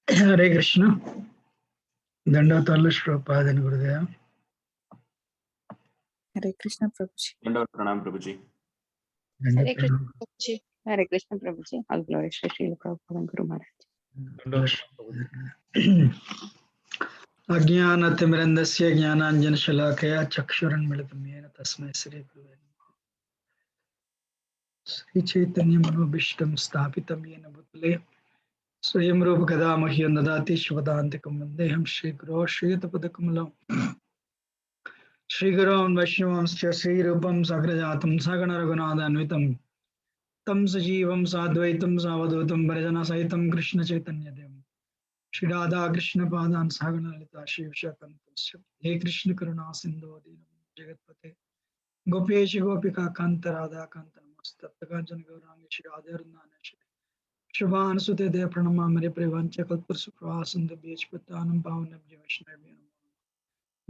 Hare Krishna. Dandatallu Shropadan Gurudeva. Hare Krishna Prabhuji. Dandavat Pranam Prabhuji. Hare Krishna Prabhuji. Hare Krishna Prabhuji. All glories to Srila Prabhupada and Guru Maharaj. Ajnanatimrandasya Jnananjanashalakaya Chakshuranmilitam Yena Tasmai Sri Gurave Namaha. Sri Chaitanya Manobhishtam Sthapitam Yena Bhutale Swayam Rupa Kadamahyam Dadati Shivadaantikam Vandeham Shri Guru Shri Yatapadakamala Shri Guru Vaishnavamscha Shri Rupam Sagrajatam Sagana Raghunathanvitam Tam Sajivam Sadvaitam Savadutam Varajana Saitam Krishna Chaitanya Devam Shri Radha Krishna Padan Sagana Lita Shri Vishakantasya He Krishna Karuna Sindhu Dinam Jagatpate Gopesh Gopika Kanta Radha Kanta Namastatakajan Gauranga Shri Radha Rundana Shri Shubhan Sute De Pranama Mere Prevancha Kalpursu Prasandu Bhejpatanam Pavanam Jivashnavyanam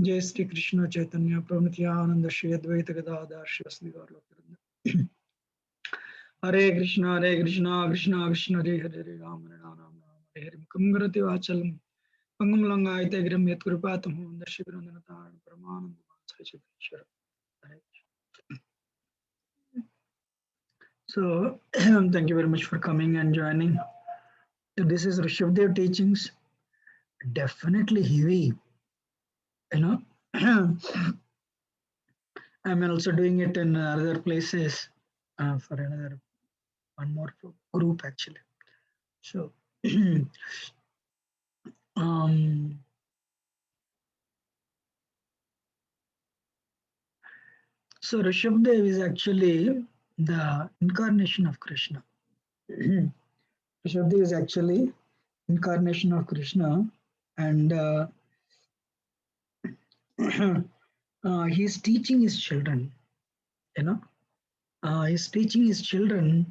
Jai Sri Krishna Chaitanya Prabhupada Shri Advaita Gadadhar Shri Asli Gaur Hare Krishna, Krishna Krishna, Hare Hare, Hare Rama, Rama Rama, Hare Hare. Kamgarati Vachalam, Pangam Langai Tegram Yat Kripatam, the Shivananatar, Pramanam, Sachitashara. So, thank you very much for coming and joining. So this is Rishabhdev teachings. Definitely heavy, you know. I'm also doing it in other places for another one more group actually. So, so Rishabhdev is actually the incarnation of Krishna. Rishabhdev is actually incarnation of Krishna, and he's teaching his children. You know, he's teaching his children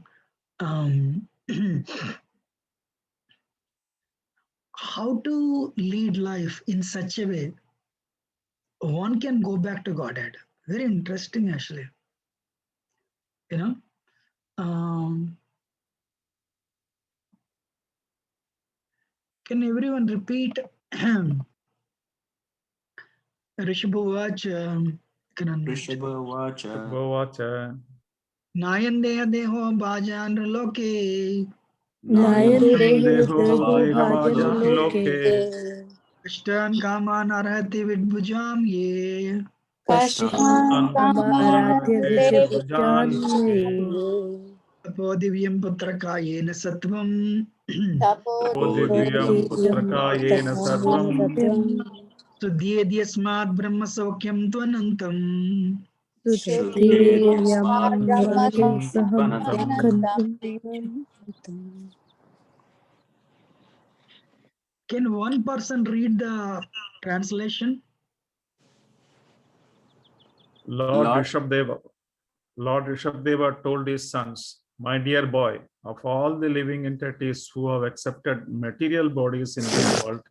how to lead life in such a way one can go back to Godhead. Very interesting, actually. You know, can everyone repeat Rishabhavacha? Rishabhavacha. Nayandeya deho bhajan loke. Nayandeho bhajan loke. Kashtan kaman arhati vidbhujam ye. Kashtan kaman vidbhujam ye. Tapo divyam putraka yena sattvam. Tapo divyam putraka yena sarvam. Sudhyedyasmat brahma saukyam tvanantam. Can one person read the translation? Lord Rishabhdeva told his sons, "My dear boy, of all the living entities who have accepted material bodies in this world,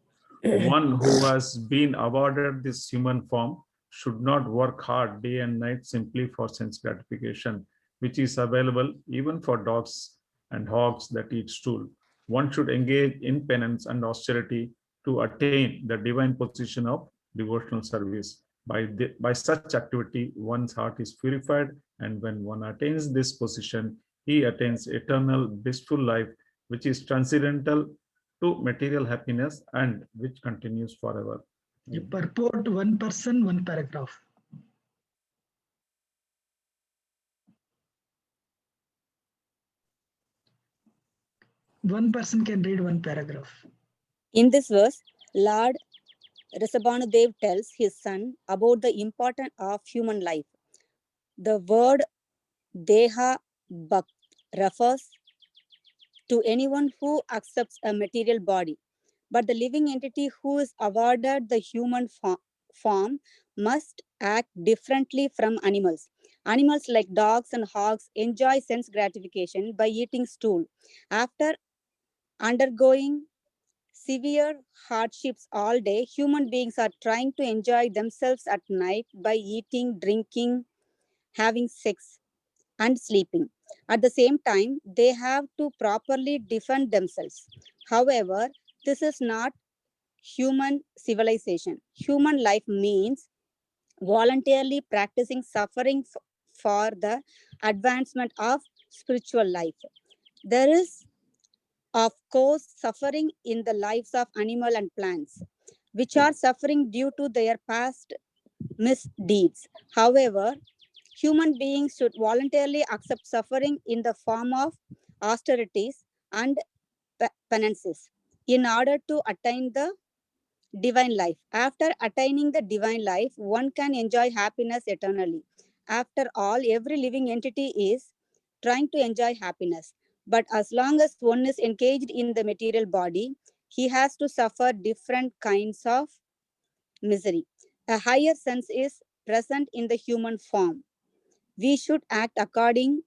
one who has been awarded this human form should not work hard day and night simply for sense gratification, which is available even for dogs and hogs that eat stool. One should engage in penance and austerity to attain the divine position of devotional service. By such activity, one's heart is purified, and when one attains this position, he attains eternal blissful life, which is transcendental to material happiness and which continues forever." You purport one person, one paragraph. One person can read one paragraph. In this verse, Lord Rishabhdev tells his son about the importance of human life. The word Deha Bhakt refers to anyone who accepts a material body, but the living entity who is awarded the human form must act differently from animals. Animals like dogs and hogs enjoy sense gratification by eating stool. After undergoing severe hardships all day, human beings are trying to enjoy themselves at night by eating, drinking, having sex, and sleeping. At the same time, they have to properly defend themselves. However, This is not human civilization. Human life means voluntarily practicing suffering for the advancement of spiritual life. There is, of course, suffering in the lives of animal and plants, which are suffering due to their past misdeeds. However, human beings should voluntarily accept suffering in the form of austerities and penances in order to attain the divine life. After attaining the divine life, one can enjoy happiness eternally. After all, every living entity is trying to enjoy happiness. But as long as one is engaged in the material body, he has to suffer different kinds of misery. A higher sense is present in the human form. We should act according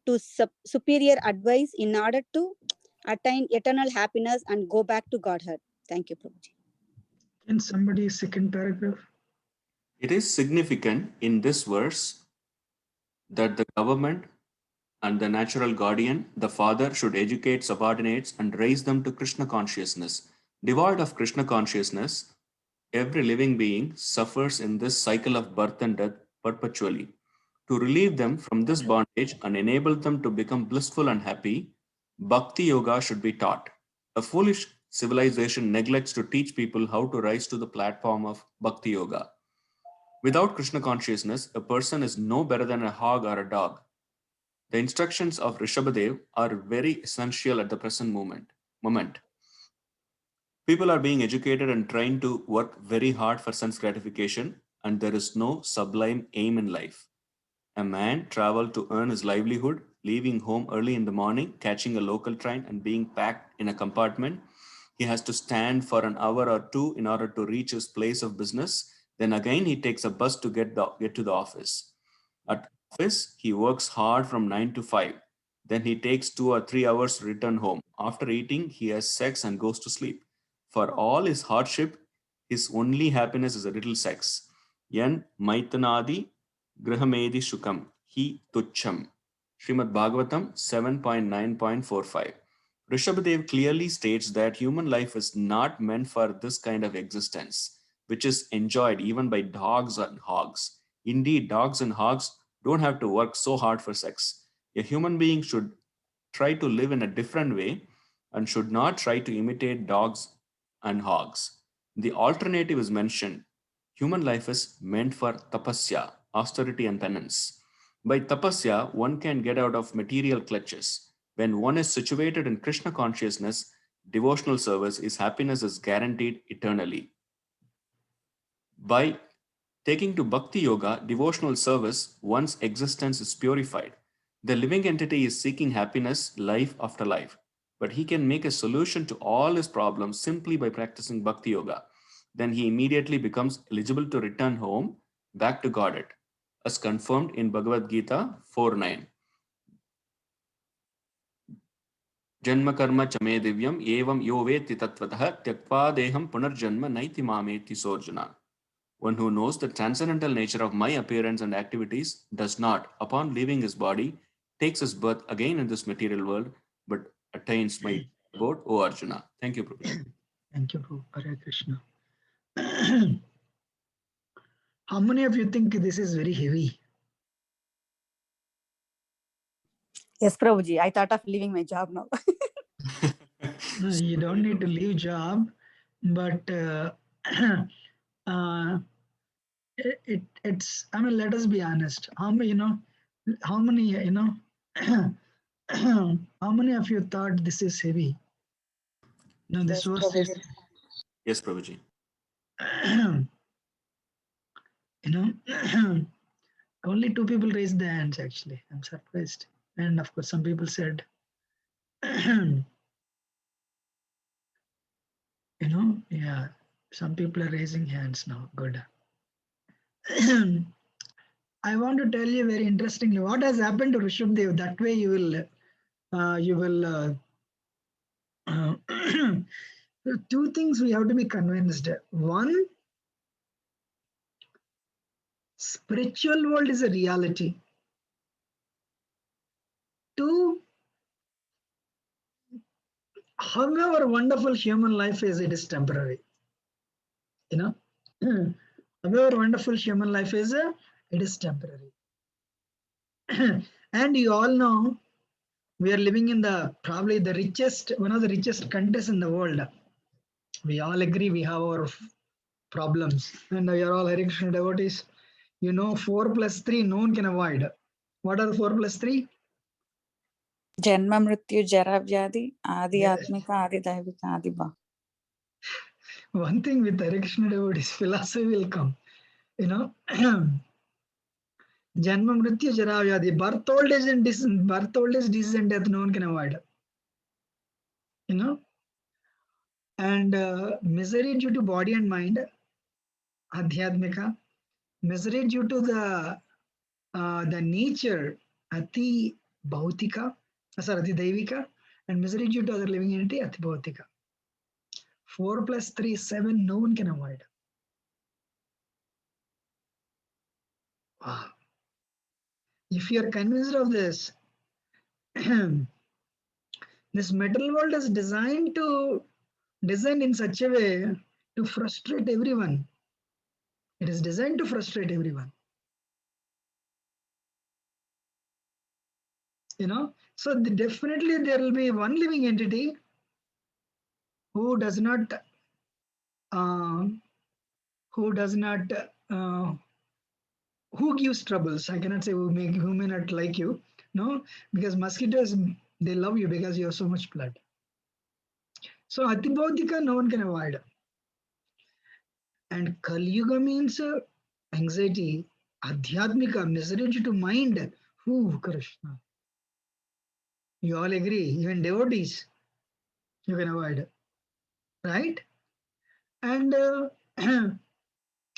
to superior advice in order to attain eternal happiness and go back to Godhead. Thank you, Prabhuji. Can somebody second paragraph? It is significant in this verse that the government and the natural guardian, the father, should educate subordinates and raise them to Krishna consciousness. Devoid of Krishna consciousness, every living being suffers in this cycle of birth and death perpetually. To relieve them from this bondage and enable them to become blissful and happy, Bhakti Yoga should be taught. A foolish civilization neglects to teach people how to rise to the platform of Bhakti Yoga. Without Krishna consciousness, a person is no better than a hog or a dog. The instructions of Rishabhdev are very essential at the present moment. People are being educated and trained to work very hard for sense gratification, and there is no sublime aim in life. A man traveled to earn his livelihood, leaving home early in the morning, catching a local train, and being packed in a compartment. He has to stand for an hour or two in order to reach his place of business. Then again, he takes a bus to get to the office. At office, he works hard from 9 to 5. Then he takes 2 or 3 hours to return home. After eating, he has sex and goes to sleep. For all his hardship, his only happiness is a little sex. Yan Maitanadi Grahamedi Shukam Hi Tucham. Srimad Bhagavatam 7.9.45. Rishabhdev clearly states that human life is not meant for this kind of existence, which is enjoyed even by dogs and hogs. Indeed, dogs and hogs don't have to work so hard for sex. A human being should try to live in a different way and should not try to imitate dogs and hogs. The alternative is mentioned. Human life is meant for tapasya, austerity and penance. By tapasya, one can get out of material clutches. When one is situated in Krishna consciousness, devotional service, his happiness is guaranteed eternally. By taking to Bhakti Yoga, devotional service, one's existence is purified. The living entity is seeking happiness life after life, but he can make a solution to all his problems simply by practicing Bhakti Yoga. Then he immediately becomes eligible to return home back to Godhead, as confirmed in Bhagavad Gita 4.9. Janma karma chame divyam evam yo veti tatvatah tyakva deham punarjanma naiti mameti sorjana. One who knows the transcendental nature of my appearance and activities does not, upon leaving his body, takes his birth again in this material world, but attains my abode, O Arjuna. Thank you, Prabhuji. Thank you, Prabhu. Hare Krishna. How many of you think this is very heavy? Yes, Prabhuji. I thought of leaving my job now. No, you don't need to leave job, but it's. I mean, let us be honest. How many how many how many of you thought this is heavy? No, this Yes, was Prabhuji. Yes, Prabhuji. Only 2 people raised their hands. Actually, I'm surprised. And of course, some people said, yeah. Some people are raising hands now. Good. I want to tell you very interestingly what has happened to Rishabhdev. That way you will. Two things we have to be convinced. One, spiritual world is a reality. Two, however wonderful human life is, it is temporary. You know, however wonderful human life is, it is temporary. And you all know we are living in the probably the richest, one of the richest countries in the world. We all agree we have our problems, and we are all Hare Krishna devotees. You know, 4 plus 3, no one can avoid. What are 4 plus 3? Janma Mrityu Jara Vyadi Adi Yes. Atmika Adi Daivika Adi Bha. One thing with Hare Krishna devotees, philosophy will come. You know, Janma Mrityu Jara Vyadi, birth, old age, and disease and death, no one can avoid. You know, and misery due to body and mind, Adhyatmika, misery due to the nature, Ati Bhautika, sorry, Ati Daivika, and misery due to other living entity, Ati Bhautika. 4 plus 3 is 7, no one can avoid. Wow. If you are convinced of this, this material world is designed in such a way to frustrate everyone. It is designed to frustrate everyone. You know, so definitely there will be one living entity who does not uh, who gives troubles. I cannot say who may not like you, no, because mosquitoes, they love you because you have so much blood. So Atibautika, no one can avoid. And Kali Yuga means anxiety, Adhyatmika, misery due to mind. Who, Krishna? You all agree, even devotees, you can avoid, right? And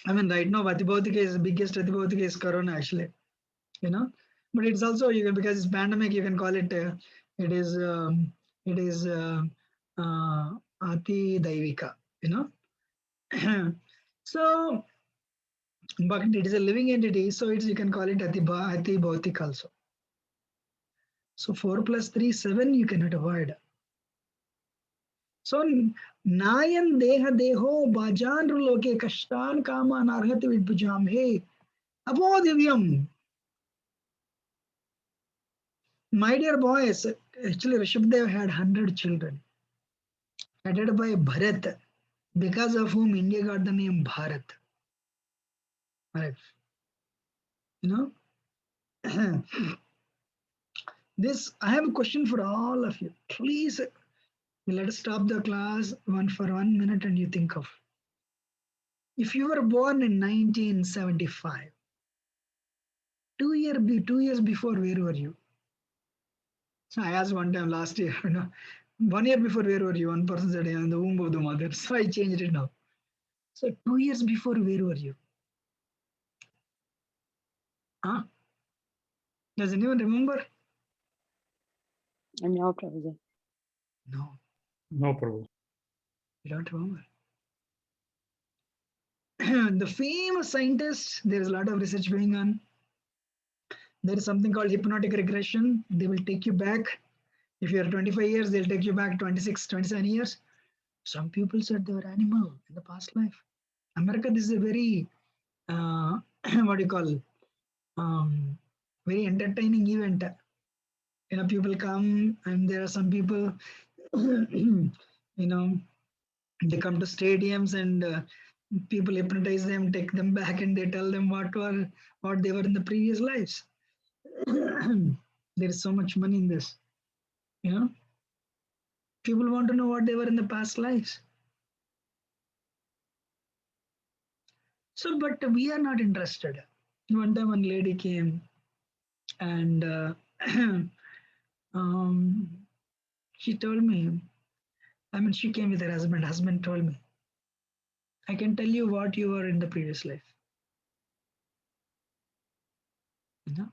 I mean, right now, Atibautika is the biggest Atibautika is Corona, actually, you know. But it's also, you can, because it's pandemic, you can call it, it is Ati Daivika, you know. So, but it is a living entity, so it's, you can call it Ati Bhautik also. So 4 plus 3, 7, you cannot avoid. So Nayan Deha Deho Bajan Loke Kashtan Kaman Arhati Vidbujam He Abodivyam. My dear boys, actually Rishabhdev had 100 children, headed by Bharat, because of whom India got the name Bharat. Right. You know, this, I have a question for all of you. Please, let us stop the class for 1 minute and you think of. If you were born in 1975, 2 years before, where were you? So I asked one time last year, 1 year before, where were you? One person said, in the womb of the mother. So I changed it now. So 2 years before, where were you? Huh? Does anyone remember? No, Prabhuji. No, No, Prabhu. you don't remember. The famous scientists, there is a lot of research going on. There is something called hypnotic regression. They will take you back. If you are 25 years, they'll take you back 26, 27 years. Some people said they were animal in the past life. America, this is a very, what do you call, very entertaining event. You know, people come and there are some people, you know, they come to stadiums and people hypnotize them, take them back, and they tell them what they were in the previous lives. There is so much money in this, you know. People want to know what they were in the past lives. So, but we are not interested. One time, one lady came and she told me, I mean, she came with her husband. Husband told me, I can tell you what you were in the previous life. You know?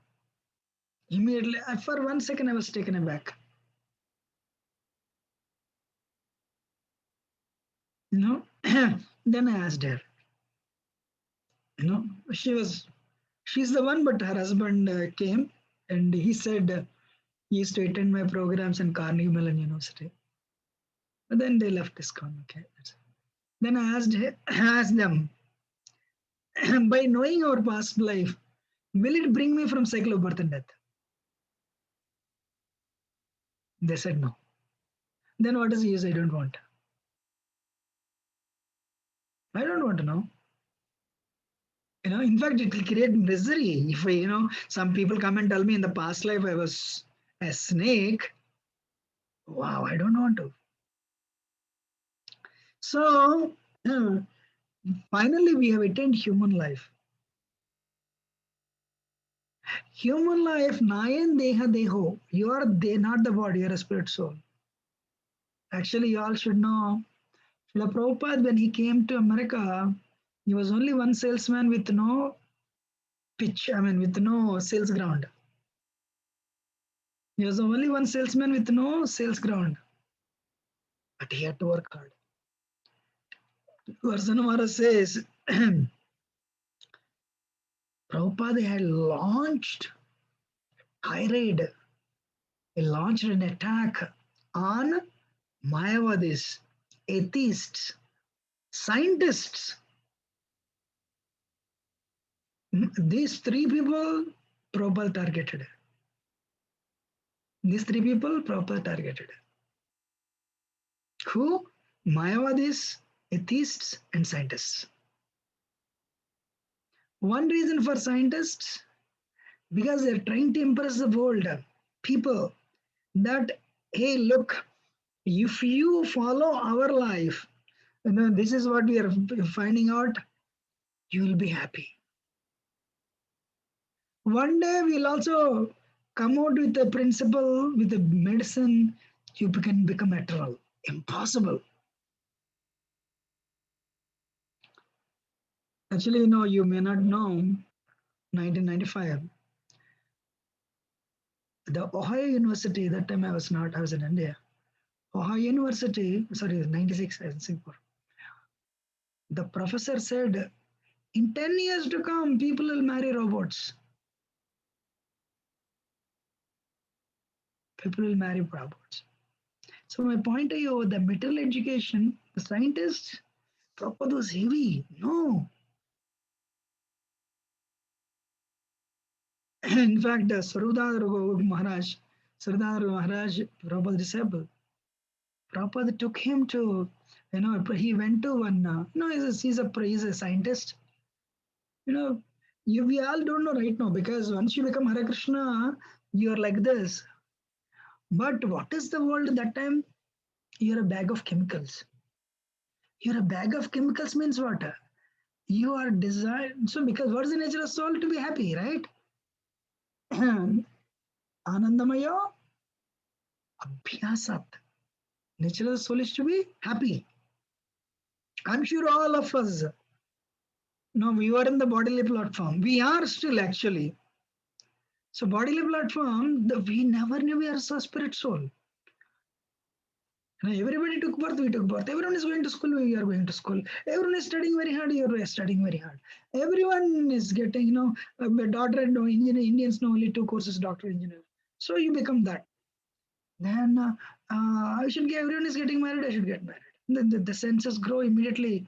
Immediately, for 1 second, I was taken aback. You know, then I asked her. You know, she's the one, but her husband came and he said he used to attend my programs in Carnegie Mellon University. But then they left ISKCON. Okay. Then I asked them, by knowing our past life, will it bring me from cycle of birth and death? They said no. Then what is the use? I don't want. I don't want to know. In fact, it will create misery if some people come and tell me in the past life I was a snake. Wow, I don't want to. So finally, we have attained human life. Human life, nayan deha deho. You are not the body, you are a spirit soul. Actually, you all should know. Srila Prabhupada, when he came to America, he was only one salesman with no pitch, with no sales ground. He was only one salesman with no sales ground. But he had to work hard. Varsanamara says, Prabhupada had launched tirade. He launched an attack on Mayavadis, atheists, scientists. These three people Prabhupada targeted. These three people Prabhupada targeted. Who? Mayavadis, atheists, and scientists. One reason for scientists, because they're trying to impress the world, people, that, hey, look, if you follow our life, this is what we are finding out, you will be happy. One day we'll also come out with a principle, with a medicine, you can become eternal. Impossible. Actually, you may not know, 1995, the Ohio University, that time I was in India. Ohio University, sorry, 96, I was in Singapore. The professor said, in 10 years to come, people will marry robots. People will marry robots. So my point to you, the material education, the scientists, Prabhupada was heavy. No. In fact, Sarudhar Maharaj, Prabhupada's disciple, Prabhupada took him to, he went to one, he's a scientist. We all don't know right now, because once you become Hare Krishna, you're like this. But what is the world at that time? You're a bag of chemicals. You're a bag of chemicals means what? You are designed. So, because what is the nature of soul? To be happy, right? Anandamaya abhyasat. Nature of the soul is to be happy. I'm sure all of us, no, we were in the bodily platform. We are still actually. So bodily platform, we never knew we are so spirit soul. Everybody took birth, we took birth. Everyone is going to school, we are going to school. Everyone is studying very hard, you are studying very hard. Everyone is getting, a doctor and engineer. Indians know only 2 courses, doctor, engineer. So you become that. Then everyone is getting married, I should get married. The senses grow immediately,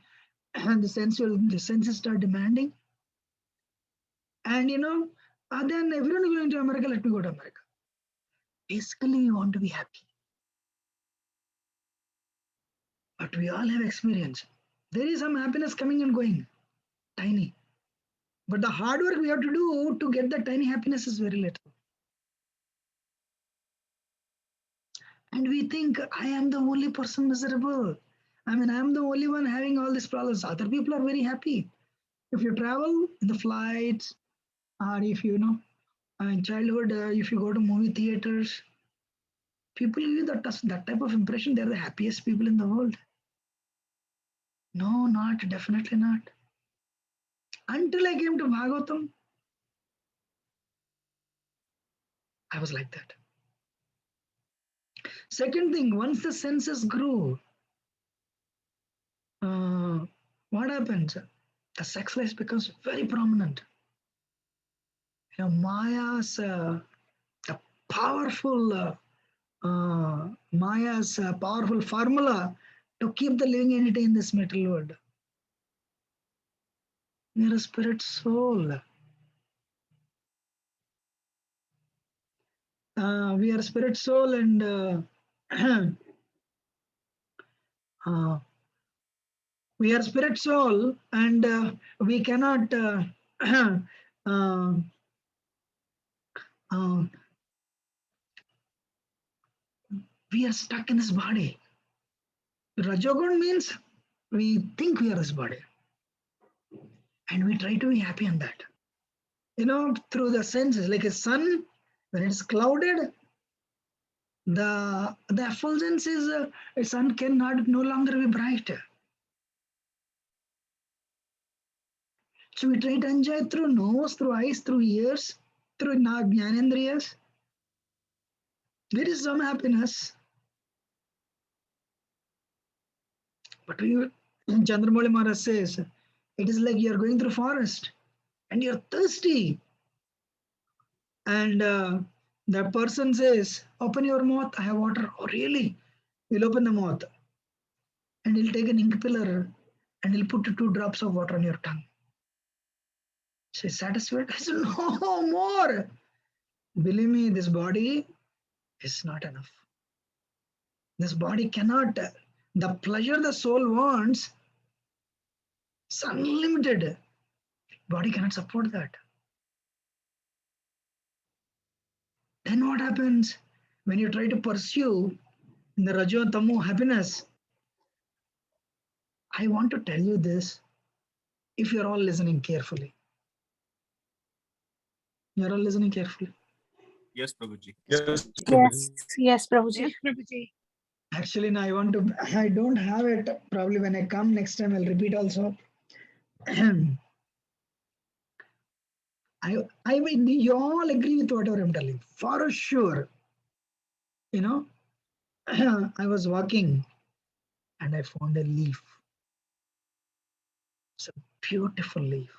and the senses start demanding. And then everyone is going to America, let me go to America. Basically, you want to be happy. But we all have experience. There is some happiness coming and going, tiny. But the hard work we have to do to get that tiny happiness is very little. And we think, I am the only person miserable. I am the only one having all these problems. Other people are very happy. If you travel in the flights, or if in childhood, if you go to movie theaters, people give you that type of impression they're the happiest people in the world. No, definitely not. Until I came to Bhagavatam, I was like that. Second thing, once the senses grew, what happens? The sex life becomes very prominent. Maya's the powerful Maya's powerful formula to keep the living entity in this material world. We are a spirit soul. We are spirit soul, and we are spirit soul, and we cannot. Uh, we are stuck in this body. Rajogun means we think we are this body, and we try to be happy on that. Through the senses, like a sun, when it's clouded, the effulgence is a sun cannot no longer be bright. So we try to enjoy through nose, through eyes, through ears, through jnanendriyas. There is some happiness, but Chandramoli Maharaj says, it is like you are going through forest and you're thirsty, and the person says, open your mouth, I have water. Oh, really? You'll open the mouth, and he'll take an ink pillar and he'll put 2 drops of water on your tongue. Say, satisfied? I said, no more. Believe me, this body is not enough. This body cannot, the pleasure the soul wants is unlimited. Body cannot support that. Then what happens when you try to pursue the Rajo and Tamu happiness? I want to tell you this, if you're all listening carefully. You're all listening carefully. Yes, Prabhuji. Yes. Yes, Prabhuji. Yes, Prabhuji. Actually, now I don't have it. Probably when I come next time, I'll repeat also. You all agree with whatever I'm telling, for sure. I was walking and I found a leaf. It's a beautiful leaf.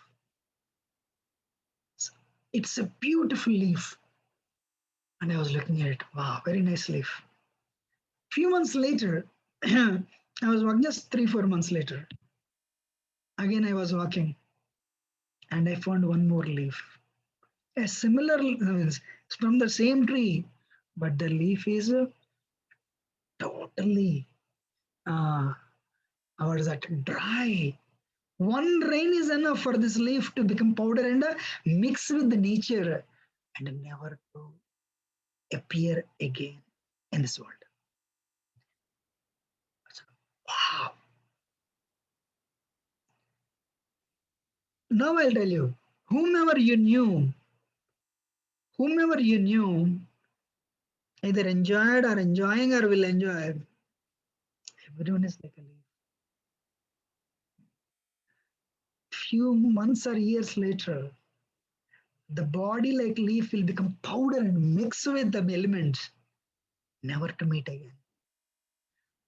It's a beautiful leaf. And I was looking at it. Wow, very nice leaf. Few months later, I was walking, just 3-4 months later. Again, I was walking and I found one more leaf. A similar, it's from the same tree, but the leaf is totally, what is that, dry. One rain is enough for this leaf to become powder and mix with the nature and never to appear again in this world. Wow. Now I'll tell you, whomever you knew, either enjoyed or enjoying or will enjoy, everyone is like a leaf. Few months or years later, the body like leaf will become powder and mix with the elements, never to meet again.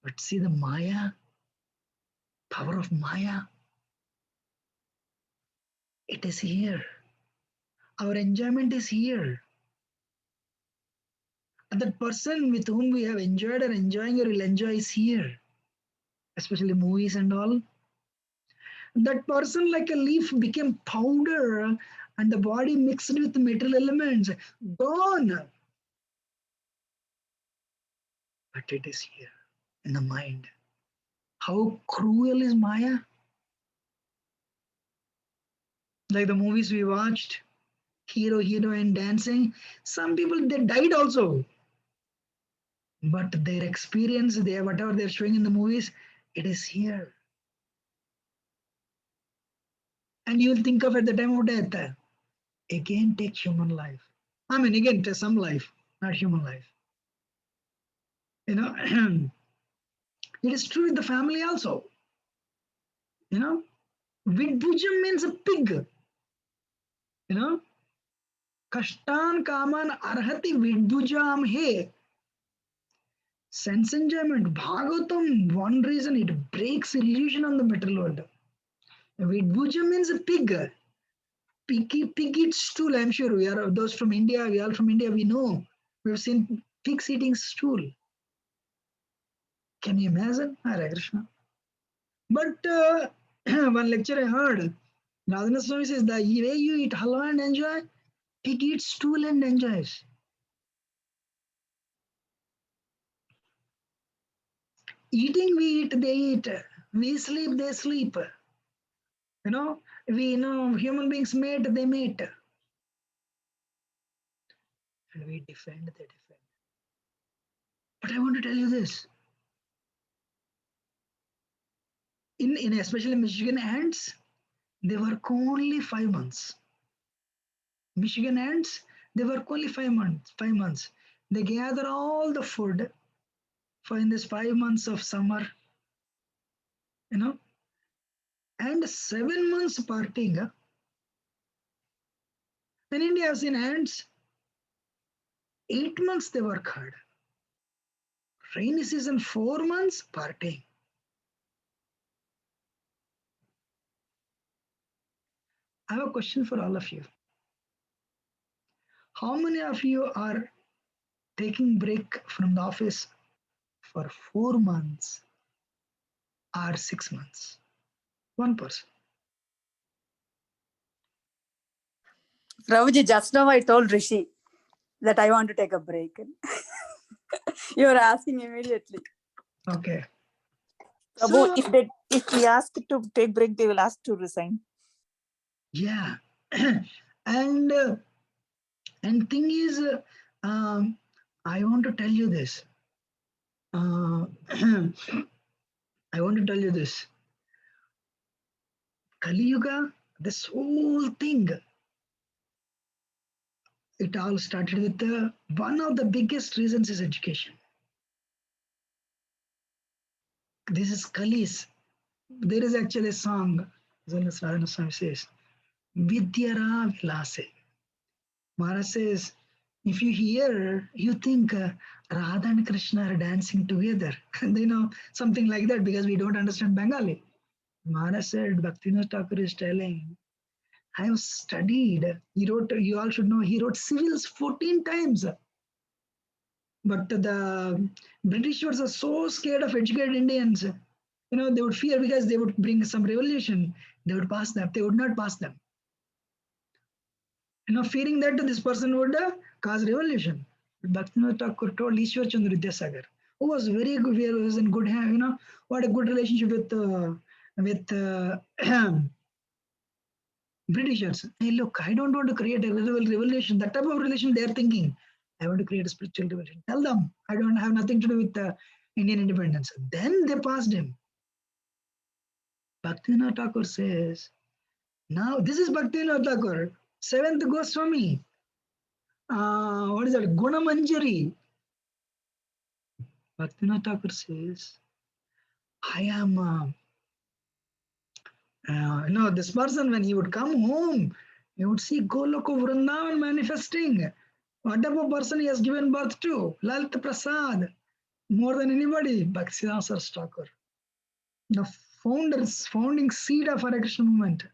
But see the Maya, power of Maya, it is here. Our enjoyment is here. And that person with whom we have enjoyed or enjoying or will enjoy is here, especially movies and all. That person like a leaf became powder and the body mixed with metal elements, gone. But it is here in the mind. How cruel is Maya? Like the movies we watched, hero, heroine dancing. Some people, they died also. But their experience, whatever they're showing in the movies, it is here. And you'll think of at the time of death, again take human life. I mean, again, take some life, not human life. It is true with the family also. Vidbhujam means a pig. Kashtan kaman arhati vidbhujam he. Sense enjoyment, Bhagavatam, one reason it breaks illusion on the material world. Vidbhujam means a pig. Pig eats stool, I'm sure. We are those from India, we are from India, we know. We've seen Pigs eating stool. Can you imagine? Hare Krishna. But one lecture I heard, Radhanath Swami says, the way you eat halwa and enjoy, pig eats stool and enjoys. Eating, we eat, they eat. We sleep, they sleep. We know human beings mate, they mate. And we defend, they defend. But I want to tell you this. In especially Michigan ants, they work only 5 months. Michigan ants, they work only 5 months. 5 months. They gather all the food for in this 5 months of summer, and 7 months partying. In India, I've seen ants, 8 months they work hard. Rainy season, 4 months partying. I have a question for all of you. How many of you are taking break from the office for 4 months or 6 months? One person. Prabhuji, just now I told Rishi that I want to take a break. You are asking immediately. Okay. Prabhu, So, if we ask to take break, they will ask to resign. yeah. and thing is, I want to tell you this. I want to tell you this. Kali Yuga, this whole thing, it all started with one of the biggest reasons is education. This is Kali's. There is actually a song, as Radhanath Swami says, Vidyara Vilase. Maharaj says, if you hear, you think Radha and Krishna are dancing together. And something like that, because we don't understand Bengali. Maharaj said, Bhaktivinoda Thakur is telling, I have studied. He wrote, you all should know, he wrote civils 14 times. But the Britishers are so scared of educated Indians. They would fear because they would bring some revolution. They would pass them. They would not pass them. Fearing that this person would cause revolution. Bhaktivinoda Thakur told Ishwar Chandra Vidyasagar, who was very good, who was in good hand, what a good relationship with Britishers. Hey, look, I don't want to create a revolution. That type of relation they are thinking. I want to create a spiritual revolution. Tell them I don't have nothing to do with Indian independence. Then they passed him. Bhaktivinoda Thakur says, now this is Bhaktivinoda Thakur, 7th Goswami. What is that? Gunamanjari. Bhaktivinoda Thakur says, I am, this person, when he would come home, he would see Goloka Vrindavan manifesting. What type of person he has given birth to? Lalit Prasad. More than anybody, Bhaktivinoda Thakur. The founding seed of Hare Krishna movement.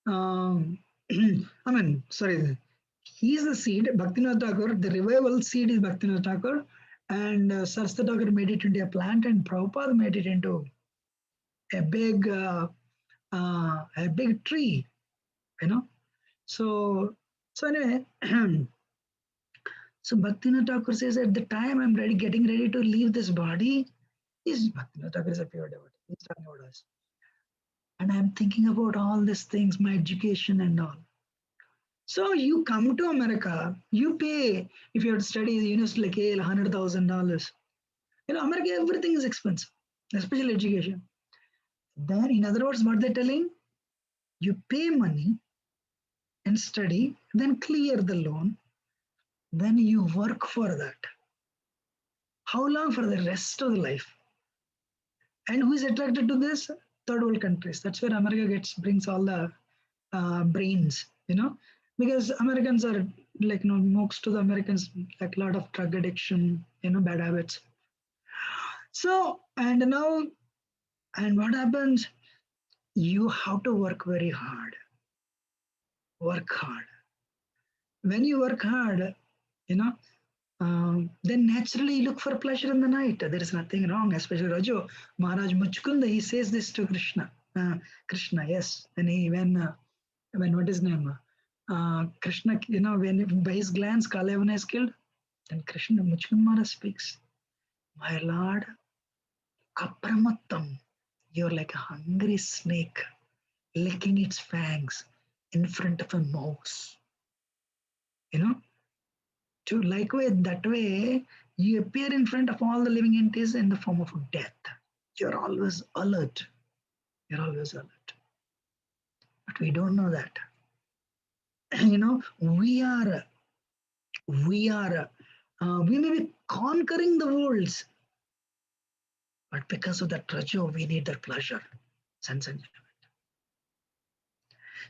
I mean, sorry, he is the seed, Bhaktivinoda Thakur. The revival seed is Bhaktivinoda Thakur, and Saraswati Thakur made it into a plant, and Prabhupada made it into a big tree. So anyway, so Bhaktivinoda Thakur says, at the time I'm getting ready to leave this body, Bhaktivinoda Thakur is a pure devotee. He's talking about us. And I'm thinking about all these things, my education and all. So you come to America, you pay, if you have to study the university like Yale, $100,000. America, everything is expensive, especially education. Then, in other words, what they're telling, you pay money and study, then clear the loan, then you work for that. How long? For the rest of the life. And who is attracted to this? Third world countries. That's where America brings all the brains, because Americans are like, most of the Americans like a lot of drug addiction, bad habits. So, and what happens? You have to work very hard. Work hard. When you work hard, then naturally look for pleasure in the night. There is nothing wrong, especially Rajo. Maharaj Muchkunda, he says this to Krishna. Krishna, yes. When what is his name? Krishna, when by his glance Kalayavana is killed, then Krishna Muchkunda Maharaj speaks. My Lord, Apramattam, you're like a hungry snake licking its fangs in front of a mouse. To likewise, that way, you appear in front of all the living entities in the form of death. You're always alert. You're always alert. But we don't know that. We may be conquering the worlds, but because of that rajo, we need that pleasure, sense enjoyment.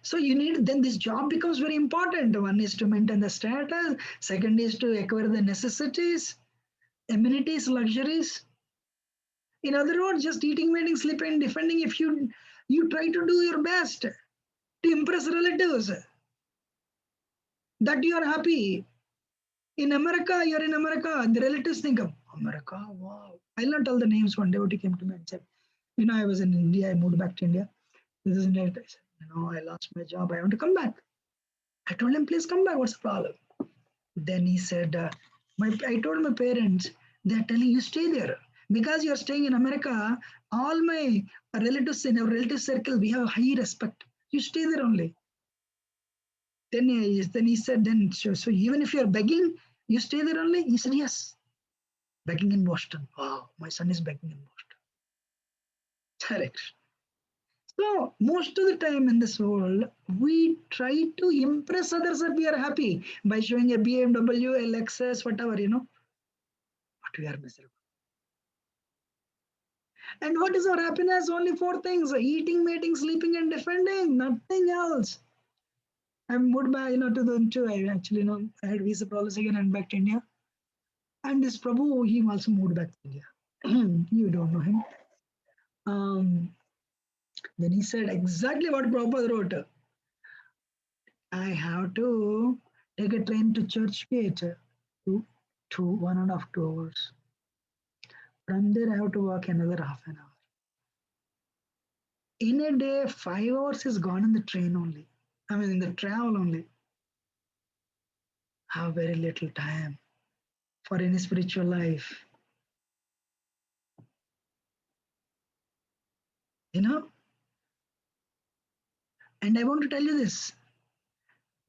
So then this job becomes very important. One is to maintain the status. Second is to acquire the necessities, amenities, luxuries. In other words, just eating, waiting, sleeping, defending. If you try to do your best to impress relatives, that you are happy. In America, you're in America. The relatives think of America. Wow. I'll not tell the names. One devotee came to me and said, I was in India. I moved back to India. This is it. I said, I lost my job. I want to come back. I told him, please come back. What's the problem? Then he said, I told my parents, they're telling you stay there. Because you're staying in America, all my relatives in our relative circle, we have high respect. You stay there only. Then he said, so even if you're begging, you stay there only? He said, yes. Begging in Boston. Wow, my son is begging in Boston. Correct. So most of the time in this world, we try to impress others that we are happy by showing a BMW, a Lexus, whatever, But we are miserable. And what is our happiness? Only 4 things: eating, mating, sleeping, and defending. Nothing else. I moved back, I actually, I had visa problems again and back to India. And this Prabhu, he also moved back to India. You don't know him. Then he said exactly what Prabhupada wrote. I have to take a train to Church Gate to 1.5 to 2 hours. From there, I have to walk another half an hour. In a day, 5 hours is gone in the train only. In the travel only. Have very little time for any spiritual life. And I want to tell you this.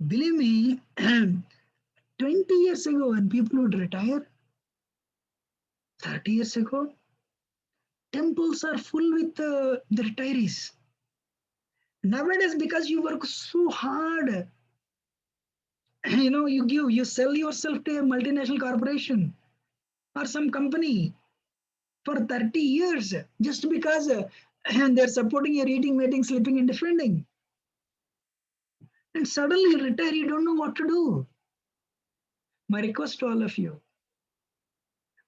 Believe me, 20 years ago when people would retire, 30 years ago, temples are full with the retirees. Nowadays, because you work so hard, you sell yourself to a multinational corporation or some company for 30 years just because they're supporting your eating, mating, sleeping, and defending. And suddenly you retire, you don't know what to do. My request to all of you,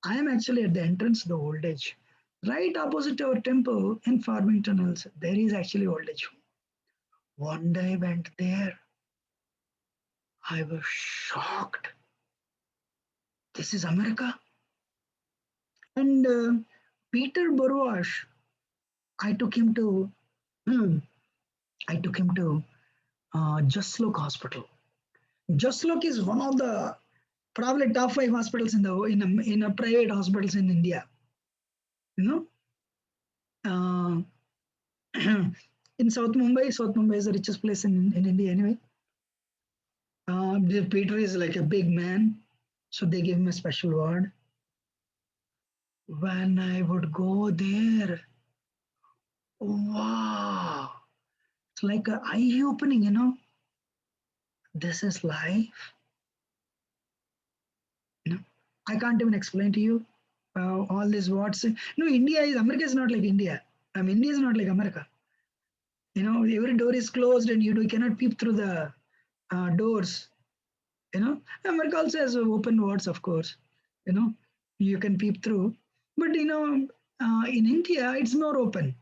I am actually at the entrance of the old age. Right opposite our temple in Farmington Hills, there is actually old age home. One day I went there. I was shocked. This is America. And Peter Boruash, I took him to Jaslok Hospital. Jaslok is one of the probably top 5 hospitals in a private hospitals in India. Uh, in South Mumbai is the richest place in India anyway. Peter is like a big man, so they gave him a special ward. When I would go there, wow, it's like an eye-opening, This is life. I can't even explain to you all these words. No, America is not like India. India is not like America. Every door is closed and you cannot peep through the doors. America also has open words, of course. You can peep through. But, in India, it's more open.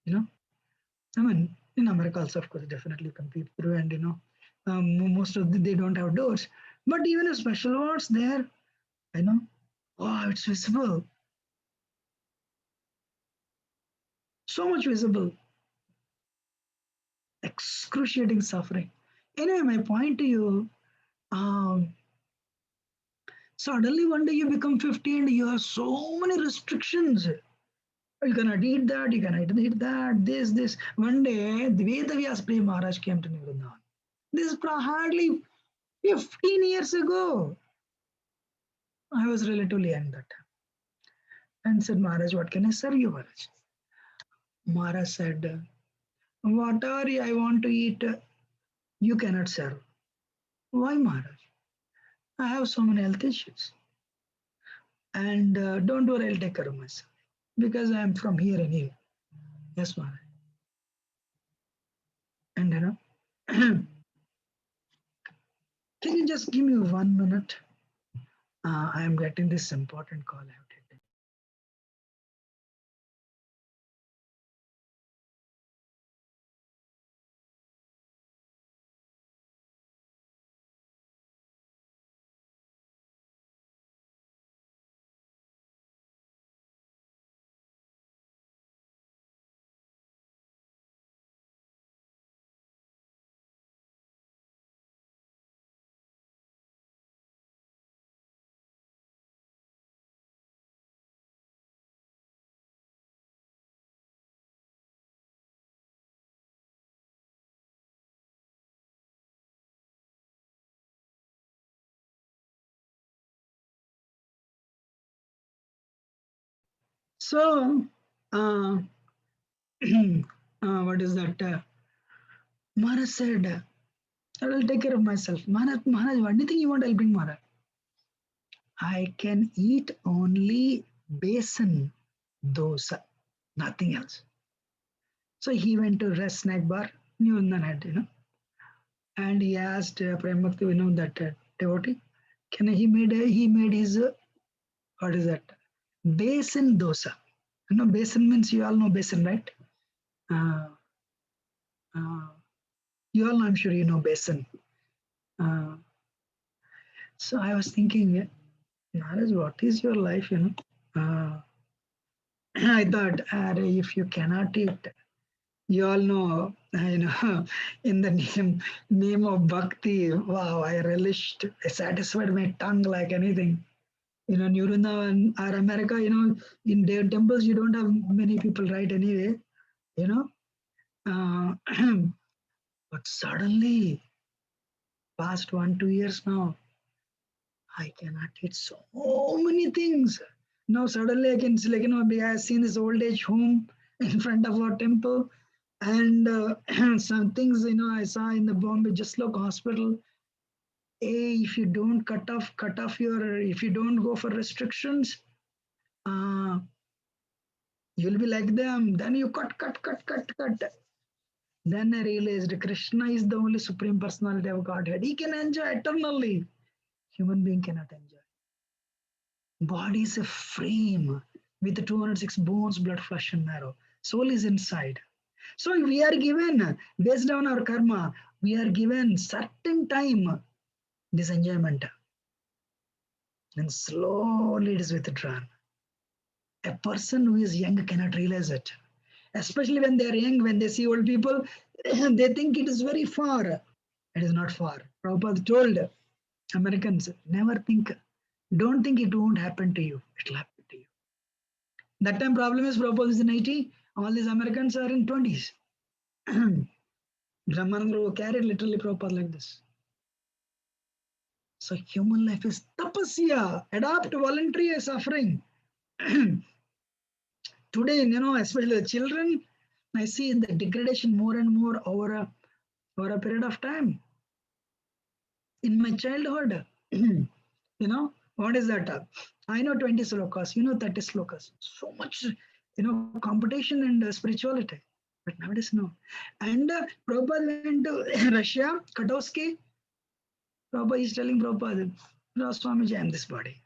In America also, of course, definitely you can peep through and, most of they don't have doors. But even a special words there, oh, it's visible. So much visible. Excruciating suffering. Anyway, my point to you, suddenly one day you become 50 and you have so many restrictions. You cannot eat that, you cannot eat that, this. One day, the Vedavyas Pri Maharaj came to Nivrindavan. This is hardly 15 years ago. I was relatively young that time. And said, Maharaj, what can I serve you, Maharaj? Maharaj said, whatever I want to eat, you cannot serve. Why, Maharaj? I have so many health issues. And don't worry, I'll take care of myself. Because I am from here and here. Yes, Maharaj. And can you just give me 1 minute? I am getting this important call. I have to take. So, what is that? Maharaj said, I will take care of myself. Maharaj, anything you want, I'll bring Maharaj. I can eat only besan dosa, nothing else. So he went to rest snack bar, Nivrindavan, and he asked Prem Bhakti, that devotee, he made his, what is that? Besan dosa. Besan means, you all know besan, right? You all know, I'm sure you know besan. So I was thinking, Maharaj, what is your life, I thought, if you cannot eat, you all know, in the name of bhakti, wow, I relished, I satisfied my tongue like anything. Nivrindavan or America, in their temples, you don't have many people, right? Anyway, uh, but suddenly, past 1-2 years now, I cannot eat so many things. Now suddenly I can see, I have seen this old age home in front of our temple, and some things I saw in the Bombay Jaslok Hospital. If you don't cut off your, if you don't go for restrictions, you'll be like them. Then you cut. Then I realized Krishna is the only Supreme Personality of Godhead. He can enjoy eternally. Human being cannot enjoy. Body is a frame with 206 bones, blood, flesh, and marrow. Soul is inside. So we are given, based on our karma, we are given certain time, this enjoyment. And slowly it is withdrawn. A person who is young cannot realize it. Especially when they are young, when they see old people, they think it is very far. It is not far. Prabhupada told Americans, never think, don't think it won't happen to you. It will happen to you. That time problem is Prabhupada is in 80, all these Americans are in 20s. Brahmananda carried literally Prabhupada like this. So human life is tapasya, adapt voluntary suffering. Today, especially the children, I see the degradation more and more over a period of time. In my childhood, what is that? I know 20 slokas, 30 slokas. So much, competition and spirituality. But nowadays, no. And Prabhupada went to Russia, Katowski. Prabhupada is telling Prabhupada, Swamiji, I am this body.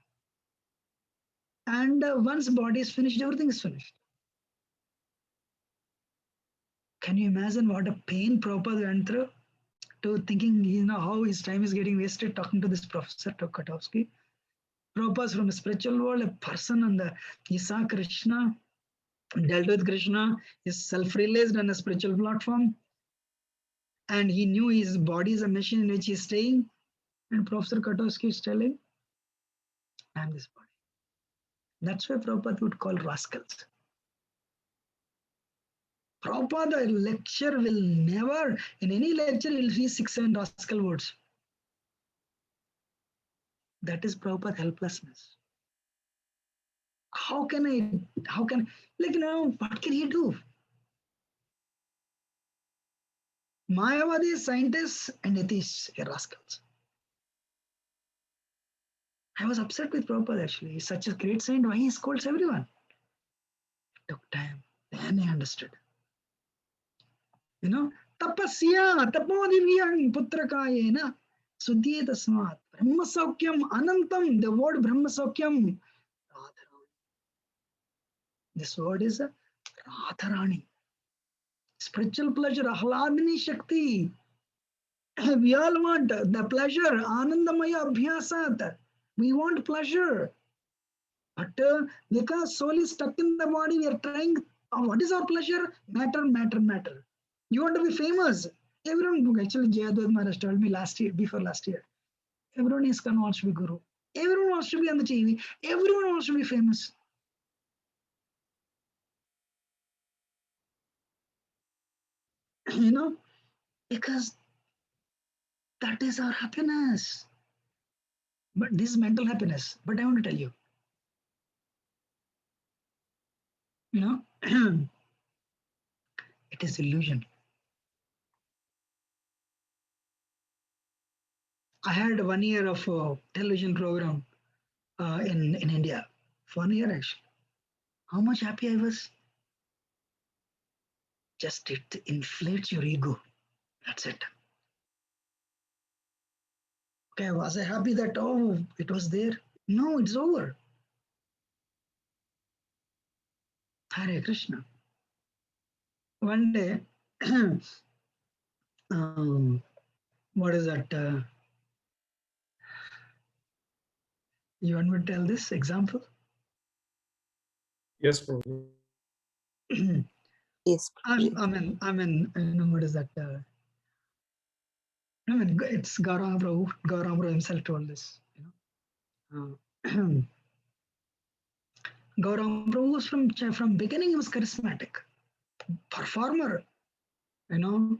And once body is finished, everything is finished. Can you imagine what a pain Prabhupada went through? to thinking, you know, how his time is getting wasted talking to this Professor Katowski. Prabhupada's from the spiritual world, a person on the, he saw Krishna, dealt with Krishna, is self-realized on a spiritual platform, and he knew his body is a machine in which he's staying. And Professor Katowski is telling, I am this body. That's why Prabhupada would call rascals. Prabhupada lecture will never, in any lecture, you'll see 6-7 rascal words. That is Prabhupada helplessness. How can, like, you know, what can he do? Mayavadi scientists and atheists are rascals. I was upset with Prabhupada actually. He's such a great saint. Why he scolds everyone? It took time. Then I understood. You know, tapasya tapodivyang putrakayena sudhyeta smat brahma saukyam anantam. The word brahma saukyam, Radharani. This word is Radharani. Spiritual pleasure, ahladini shakti. We all want the pleasure, anandamaya abhyasat. We want pleasure. But because soul is stuck in the body, we are trying. What is our pleasure? Matter, matter, matter. You want to be famous. Everyone, actually, Jayadvaita Maharaj told me before last year. Everyone is wants to be guru. Everyone wants to be on the TV. Everyone wants to be famous. You know, because that is our happiness. But this is mental happiness. But I want to tell you, you know, it is illusion. I had 1 year of a television program in India. 1 year actually. How much happy I was? Just it inflates your ego. That's it. Okay, was I happy that, oh, it was there? No, it's over. Hare Krishna. One day, what is that? You want me to tell this example? Yes, Prabhu. Yes. I mean, you know, what is that? I mean, it's Gauranga Prabhu himself told this. You know, Gauranga Prabhu was from beginning. He was charismatic, performer. You know,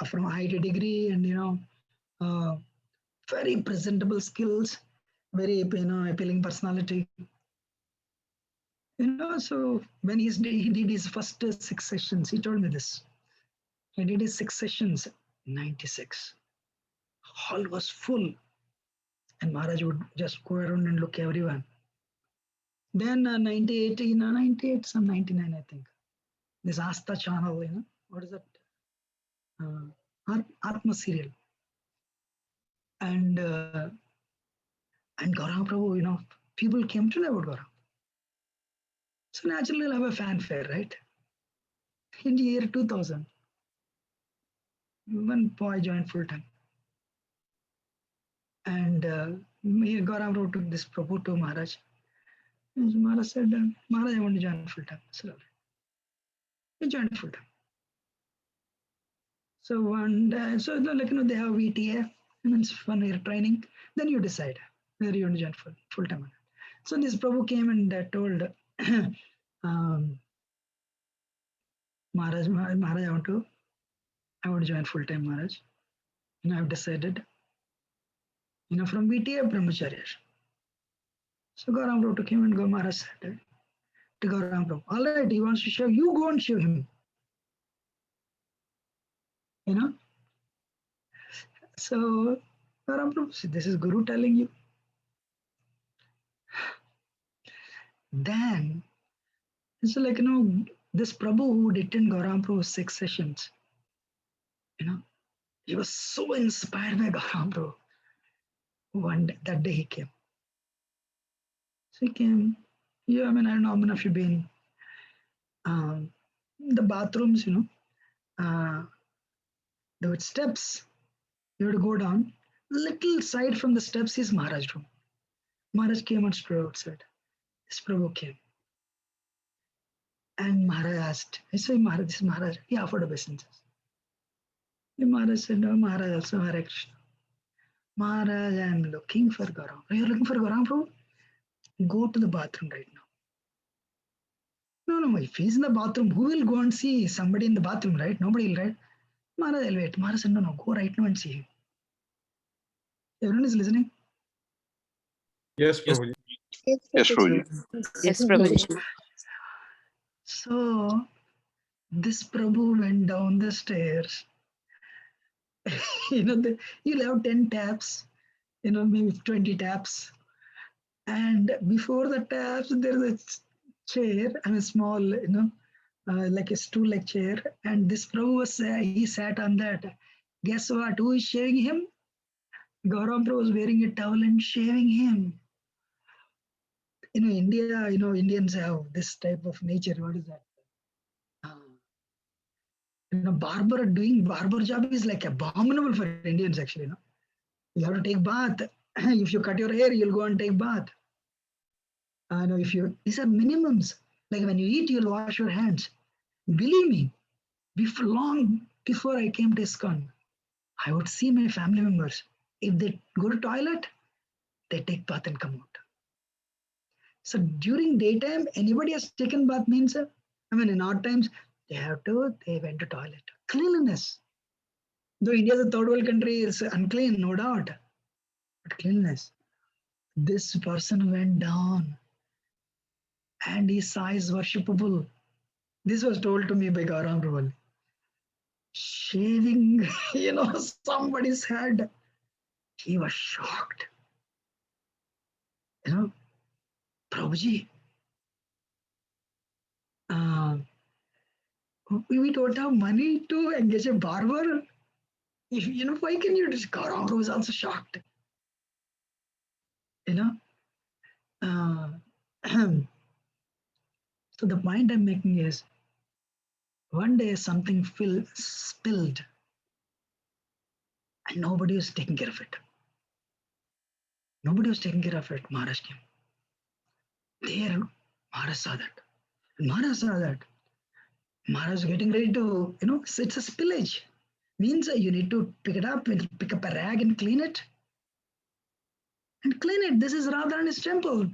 from IT degree, and you know, very presentable skills, very, you know, appealing personality. You know, so when he did his first 6 sessions, he told me this. He did his 6 sessions, 96. Hall was full, and Maharaj would just go around and look everyone. Then 98, you know, 98, some 99, I think. This Asta channel, you know, what is that? Atma serial. And Gauranga Prabhu, you know, people came to know about Gauranga. So naturally, you'll have a fanfare, right? In the year 2000, one boy joined full time. And Gauranga Prabhu took this Prabhu to Maharaj. And Maharaj said, Maharaj, I want to join full time. So he joined full time. So one day, so like, you know, they have VTA, means 1 year training. Then you decide whether you want to join full time. So this Prabhu came and told Maharaj, I want to join full time, Maharaj. And I've decided, you know, from VTA Brahmacharya. So Gauranga Prabhu took him, and Maharaj said to Gauranga Prabhu, all right, he wants to show, you go and show him. You know? So Gauranga Prabhu said, this is Guru telling you. Then it's like, you know, this Prabhu who attended Gauranga Prabhu's 6 sessions, you know, he was so inspired by Gauranga Prabhu. That day he came. So he came. Yeah, I mean, I don't know how many of you been the bathrooms, you know, there were steps. You have to go down. Little side from the steps is Maharaj's room. Maharaj came and stood outside. This Prabhu came. And Maharaj asked, I said, Maharaj, this is Maharaj. He offered obeisances. And Maharaj said, no, Maharaj also, Hare Krishna. Maharaj, I am looking for Gaurang. Are you looking for Gaurang, Prabhu? Go to the bathroom right now. No, if he's in the bathroom, who will go and see somebody in the bathroom, right? Nobody will, right? Maharaj, I'll wait. Maharaj said, no, go right now and see him. Everyone is listening? Yes, Prabhuji. Yes, Prabhuji. Yes, Prabhuji. So, this Prabhu went down the stairs. You'll have 10 taps, maybe 20 taps. And before the taps, there's a chair, and a small, like a stool-like chair. And this Prabhu he sat on that. Guess what? Who is shaving him? Gaurang Prabhu was wearing a towel and shaving him. India, Indians have this type of nature. What is that? Barber doing barber job is like abominable for Indians, actually. You have to take bath. If you cut your hair, you'll go and take bath. These are minimums. Like when you eat, you'll wash your hands. Believe me, long before I came to ISKCON, I would see my family members. If they go to toilet, they take bath and come out. So during daytime, anybody has taken bath means, in odd times, they went to toilet. Cleanliness. Though India is a third world country, is unclean, no doubt. But cleanliness. This person went down and his size worshipable. This was told to me by Gaurang Prabhu. Shaving, somebody's head. He was shocked. Prabhuji, we don't have money to engage a barber. Why can you just? Gaurang Prabhu was also shocked. So the point I'm making is, one day something spilled and nobody was taking care of it. Nobody was taking care of it. Maharaj came. There, Maharaj saw that. Maharaj saw that. Maharaj was getting ready to, it's a spillage. Means you need to pick it up, pick up a rag and clean it. And clean it. This is Radharani's temple.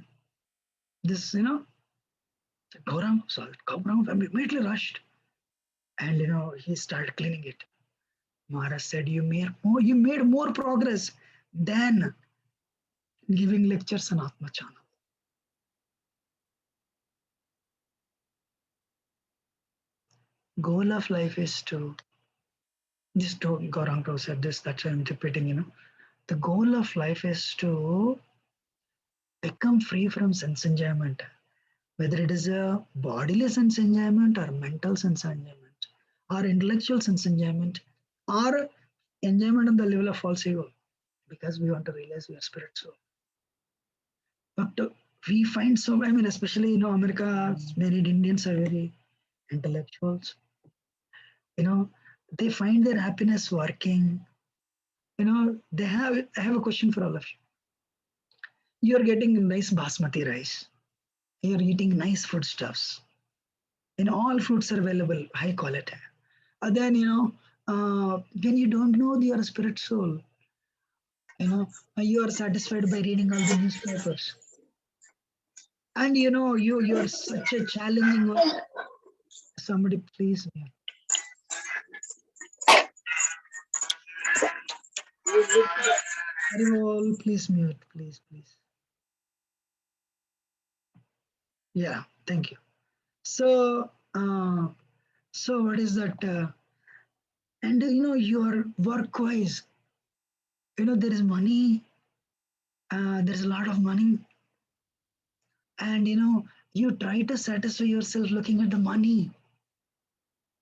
This, Gaurang saw it. Gaurang family immediately rushed. And, he started cleaning it. Maharaj said, you made more progress than giving lectures on Atma Channel. Goal of life is to, just Gaurang Prabhu said this, that's why I'm repeating, the goal of life is to become free from sense enjoyment, whether it is a bodily sense enjoyment or mental sense enjoyment or intellectual sense enjoyment or enjoyment on the level of false ego, because we want to realize we are spirit soul. But we find especially, America, many Indians are very intellectuals. They find their happiness working. I have a question for all of you. You're getting nice basmati rice. You're eating nice foodstuffs. All fruits are available, high quality. And then, when you don't know your spirit soul, you are satisfied by reading all the newspapers. And you are such a challenging one. Somebody please mute. Haribol, please mute, please. Yeah, thank you. So what is that? And your work-wise, there is money. There's a lot of money, and you try to satisfy yourself looking at the money.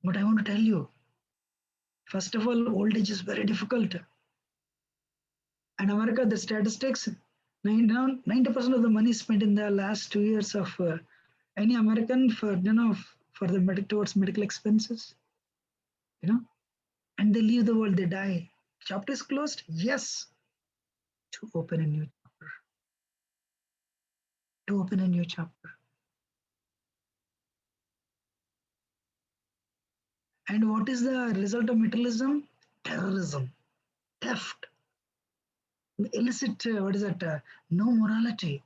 But I want to tell you, first of all, old age is very difficult. And America, the statistics, 90% of the money spent in the last 2 years of any American for towards medical expenses, and they leave the world, they die. Chapter is closed? Yes. To open a new chapter. To open a new chapter. And what is the result of materialism? Terrorism, theft, illicit, what is that? No morality.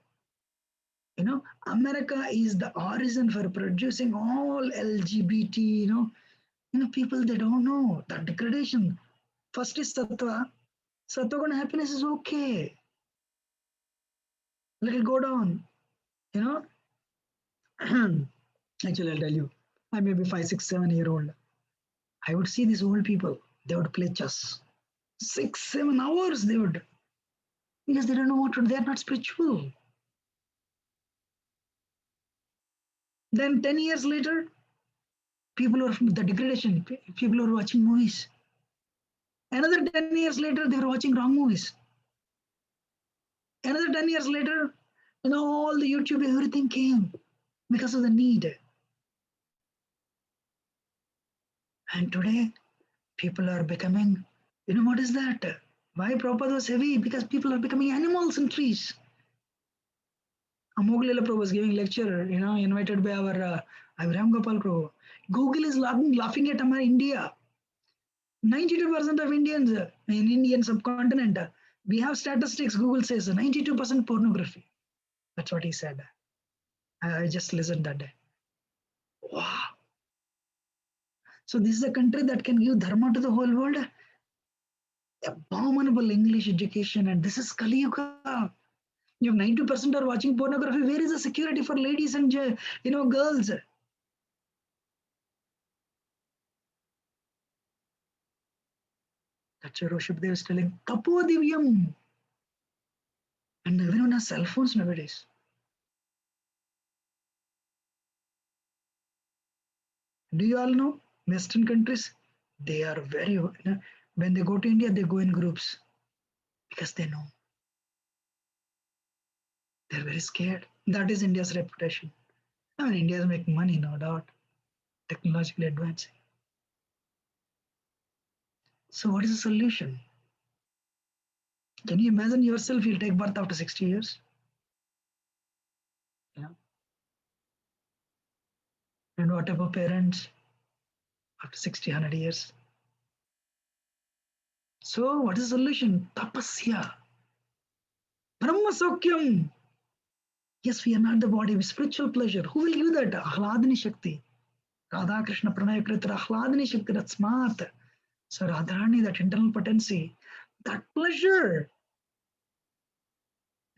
You know, America is the origin for producing all LGBT, people they don't know. That degradation. First is sattva. Sattva and happiness is okay. Let it go down. Actually, I'll tell you. I may be 5, 6, 7 year old. I would see these old people. They would play chess. 6, 7 hours they would. Because they don't know what to do. They are not spiritual. Then 10 years later, people are the degradation. People are watching movies. Another 10 years later, they were watching wrong movies. Another 10 years later, all the YouTube, everything came because of the need. And today, people are becoming, what is that? Why Prabhupada was heavy? Because people are becoming animals in trees. Amoglila Prabhu was giving lecture, invited by our Abraham Gopal Prabhu. Google is laughing at India. 92% of Indians in Indian subcontinent, we have statistics, Google says 92% pornography. That's what he said. I just listened that day. Wow. So this is a country that can give dharma to the whole world. Abominable English education, and this is Kali Yuga. You have 90% are watching pornography. Where is the security for ladies and girls? That's what Rishabhdev is telling. Tapo divyam. And everyone has cell phones nowadays. Do you all know Western countries? They are very, when they go to India, they go in groups because they know. They're very scared. That is India's reputation. India is making money, no doubt, technologically advancing. So what is the solution? Can you imagine yourself, you'll take birth after 60 years? And what about parents after 60, 100 years? So what is the solution? Tapasya. Brahma Sokyam. Yes, we are not the body, spiritual pleasure. Who will give that? Ahladini Shakti. Radha Krishna Pranaya Kritra Ahladini Shakti, that's smart. So Radharani, that internal potency, that pleasure,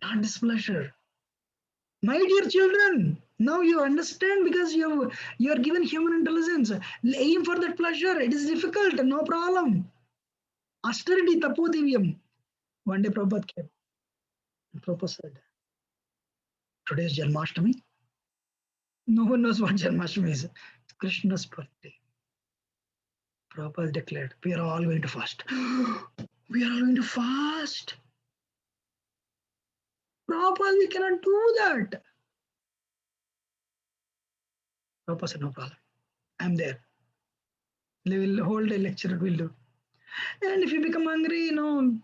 not displeasure. My dear children, now you understand because you are given human intelligence. Aim for that pleasure. It is difficult, no problem. Austerity, tapodivyam. One day Prabhupada came. Prabhupada said, today is Janmashtami. No one knows what Janmashtami is. It's Krishna's birthday. Prabhupada declared, we are all going to fast. We are all going to fast. Prabhupada, we cannot do that. Prabhupada said, no problem. I'm there. We will hold a lecture, we'll do. And if you become hungry, we'll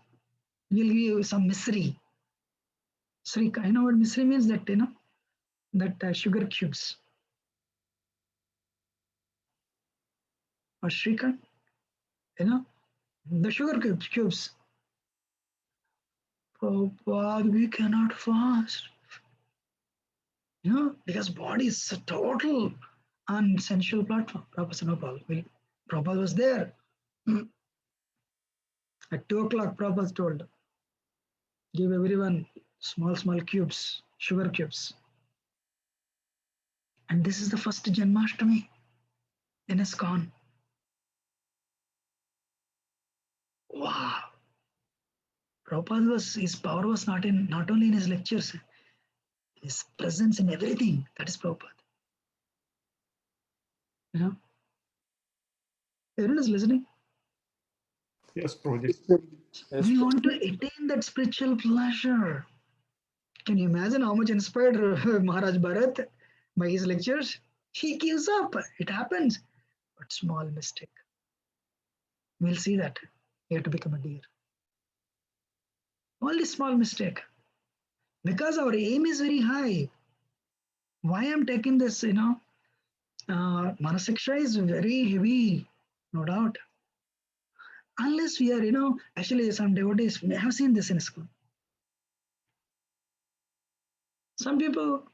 give you some misri. Srika, you know what misri means? That, that sugar cubes. Or shrika, the sugar cubes. Prabhupada, we cannot fast. Because body is a total unsensual platform. Prabhupada said, no problem. Prabhupada was there. At 2 o'clock, Prabhupada told, give everyone small cubes, sugar cubes. And this is the first Janmashtami in ISKCON. Wow. Prabhupada his power was not only in his lectures, his presence in everything. That is Prabhupada. Everyone is listening. Yes, Prabhuji. We want to attain that spiritual pleasure. Can you imagine how much inspired Maharaj Bharat by his lectures? He gives up. It happens. But small mistake. We'll see that. You have to become a deer. Only small mistake. Because our aim is very high. Why I'm taking this, Manasiksha is very heavy, no doubt. Unless we are, actually some devotees, we have seen this in school. Some people,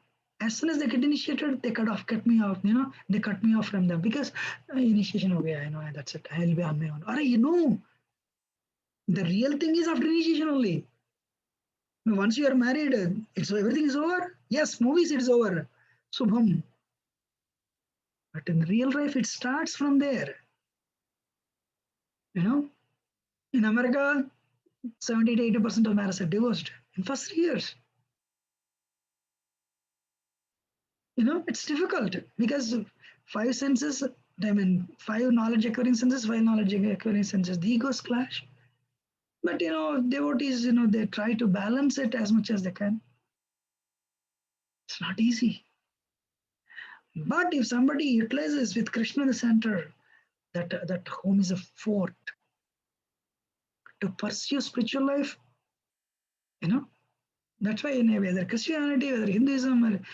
as soon as they get initiated, they cut me off, they cut me off from them because initiation, okay, I know, that's it, I'll be on my own. Or the real thing is after initiation only. Once you are married, everything is over. Yes, movies, it's over. Subham. But in real life, it starts from there. In America, 70 to 80% of marriages are divorced in first 3 years. It's difficult because 5 senses, 5 knowledge acquiring senses, 5 knowledge acquiring senses, the egos clash. But devotees, they try to balance it as much as they can. It's not easy. But if somebody utilizes with Krishna in the center, that home is a fort to pursue spiritual life, that's why whether Christianity, whether Hinduism,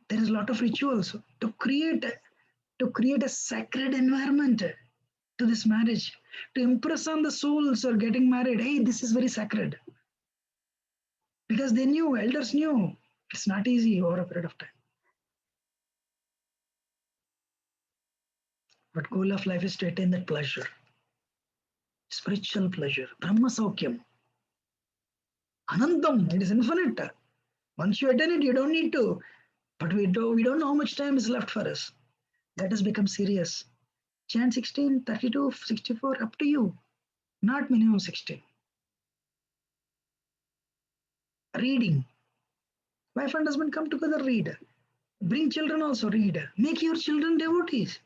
there is a lot of rituals to create a sacred environment to this marriage, to impress on the souls who are getting married, hey, this is very sacred. Because they knew, elders knew, it's not easy over a period of time. But goal of life is to attain that pleasure, spiritual pleasure, Brahma Saukyam. Anandam, it is infinite. Once you attain it, you don't need to. But we don't know how much time is left for us. Let us become serious. Chant 16, 32, 64, up to you. Not minimum 16. Reading. Wife and husband come together, read. Bring children also, read. Make your children devotees.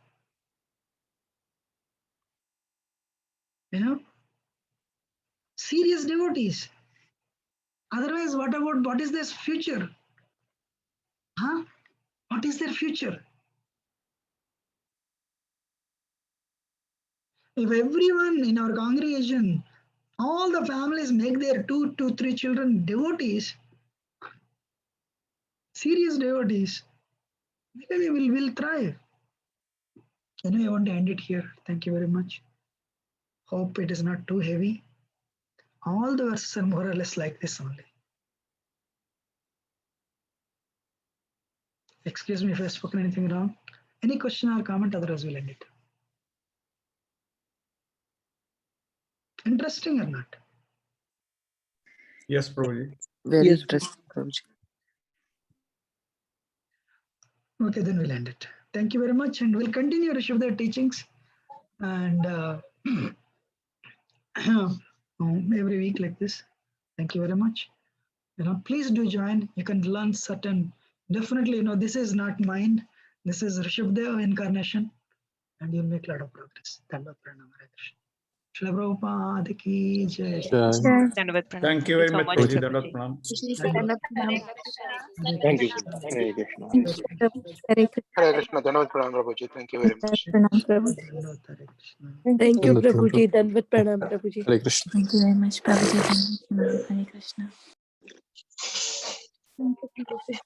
Serious devotees. Otherwise, what is their future? Huh? What is their future? If everyone in our congregation, all the families make their 2 to 3 children devotees, serious devotees, maybe we will thrive. Anyway, I want to end it here. Thank you very much. Hope it is not too heavy. All the verses are more or less like this only. Excuse me if I have spoken anything wrong. Any question or comment, otherwise we'll end it. Interesting or not? Yes, Prabhuji. Very Yes. interesting, Prabhuji. Okay, then we'll end it. Thank you very much, and we'll continue Rishabhdev teachings, and every week like this. Thank you very much. Please do join. You can learn certain. Definitely, this is not mine. This is Rishabhdev incarnation, and you'll make a lot of progress. Dandavad Pranam, Hare Krishna. Shri Prabhupada ki jai. Thank you very much, Prabhuji. Dandavad Pranam. Thank you. Hare Krishna. Hare Krishna. Hare Krishna. Dhanavad Pranam Prabhuji. Thank you very much. Dandavad, Hare Krishna. Thank you, Prabhuji. Dandavat Pranam, Prabhuji. Hare Krishna. Thank you very much, Prabhuji. Hare Krishna. Thank you, Prabhuji.